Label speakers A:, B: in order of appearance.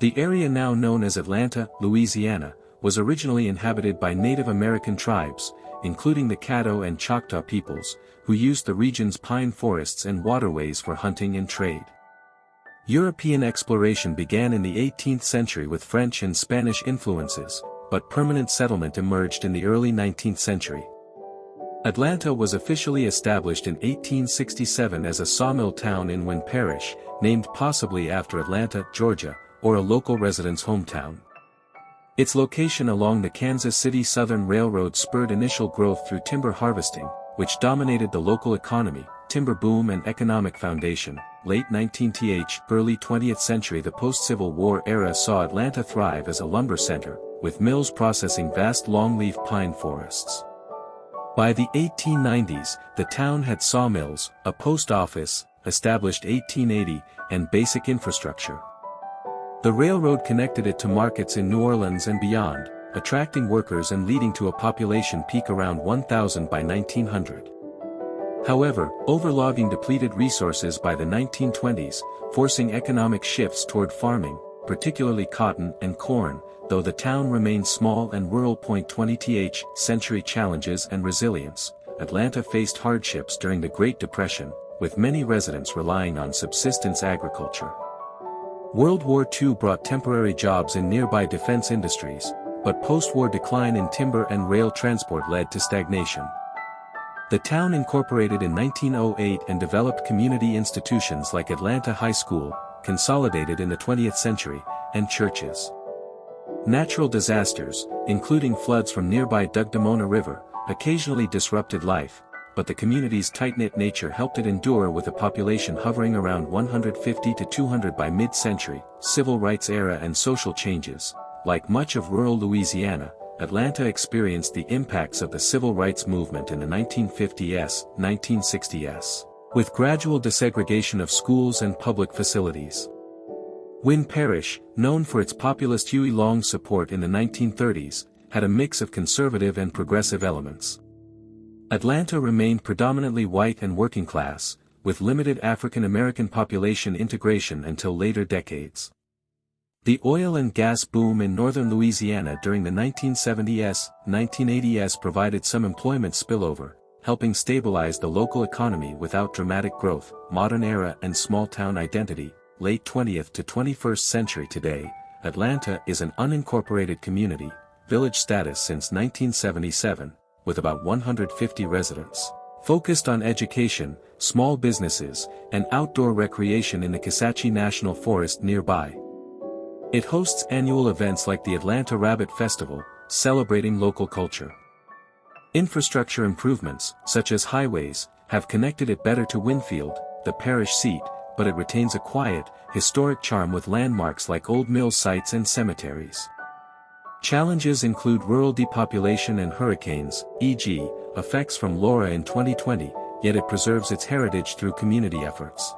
A: The area now known as Atlanta, Louisiana, was originally inhabited by Native American tribes, including the Caddo and Choctaw peoples, who used the region's pine forests and waterways for hunting and trade. European exploration began in the 18th century with French and Spanish influences, but permanent settlement emerged in the early 19th century. Atlanta was officially established in 1867 as a sawmill town in Wynne Parish, named possibly after Atlanta, Georgia, or a local resident's hometown. Its location along the Kansas City Southern Railroad spurred initial growth through timber harvesting, which dominated the local economy, timber boom and economic foundation. Late 19th, early 20th century. The post-Civil War era saw Atlanta thrive as a lumber center, with mills processing vast longleaf pine forests. By the 1890s, the town had sawmills, a post office, established 1880, and basic infrastructure. The railroad connected it to markets in New Orleans and beyond, attracting workers and leading to a population peak around 1,000 by 1900. However, overlogging depleted resources by the 1920s, forcing economic shifts toward farming, particularly cotton and corn, though the town remained small and rural. 20th century challenges and resilience. Atlanta faced hardships during the Great Depression, with many residents relying on subsistence agriculture. World War II brought temporary jobs in nearby defense industries, but post-war decline in timber and rail transport led to stagnation. The town incorporated in 1908 and developed community institutions like Atlanta High School, consolidated in the 20th century, and churches. Natural disasters, including floods from nearby Dugdamona River, occasionally disrupted life, but the community's tight-knit nature helped it endure with a population hovering around 150 to 200 by mid-century. Civil rights era and social changes. Like much of rural Louisiana, Atlanta experienced the impacts of the civil rights movement in the 1950s, 1960s, with gradual desegregation of schools and public facilities. Wynne Parish, known for its populist Huey Long support in the 1930s, had a mix of conservative and progressive elements. Atlanta remained predominantly white and working class, with limited African American population integration until later decades. The oil and gas boom in northern Louisiana during the 1970s, 1980s provided some employment spillover, helping stabilize the local economy without dramatic growth. Modern era and small-town identity. Late 20th to 21st century. Today, Atlanta is an unincorporated community, village status since 1977, with about 150 residents. Focused on education, small businesses, and outdoor recreation in the Kisatchie National Forest nearby. It hosts annual events like the Atlanta Rabbit Festival, celebrating local culture. Infrastructure improvements, such as highways, have connected it better to Winfield, the parish seat, but it retains a quiet, historic charm with landmarks like old mill sites and cemeteries. Challenges include rural depopulation and hurricanes, e.g., effects from Laura in 2020, yet it preserves its heritage through community efforts.